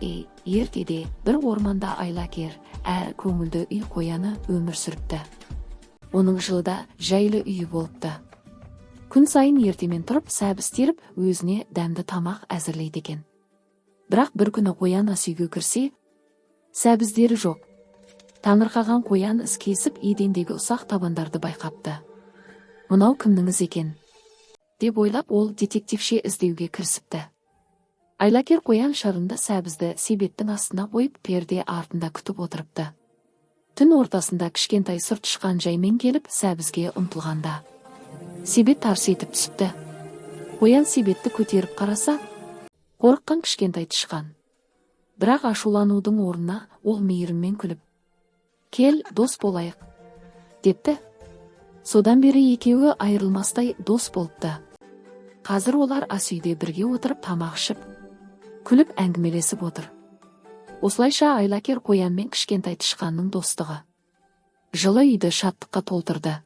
ертеде bir орманда айлакер, көңілді үй қояны өмір сүріпті. Оның жылда жайлы үйі болыпты. Күн сайын ертемен тұрып, сәбіз теріп, өзіне дәмді тамақ әзірлейді екен. Бірақ бір күні қоян ас үйге кірсе, сәбіздері жоқ. Таңырқаған қоян із кесіп, едендегі ұсақ табандарды байқапты. Мынау кімніңіз екен? Деп ойлап, ол детективше іздеуге кірісіпті. Айлакер қоян шарында сәбізді себеттің астына қойып, перде артында күтіп отырыпты. Түн ортасында кішкентай сұр тышқан жаймен келіп, сәбізге ұмтылғанда себет тарс етіп түсіпті. Қоян себетті көтеріп қараса, қорыққан кішкентай тышқан. Бірақ ашуланудың орнына ол мейіріммен күліп, «Кел, дос болайық», депті. Содан бері екеуі айырылмастай дос болыпты. Қазір олар ас үйде бірге отырып тамақ ішіп, күліп әңгімелесіп отыр. Осылайша айлакер қоян мен кішкентай тышқанның достығы жылы үйді шаттыққа толтырды.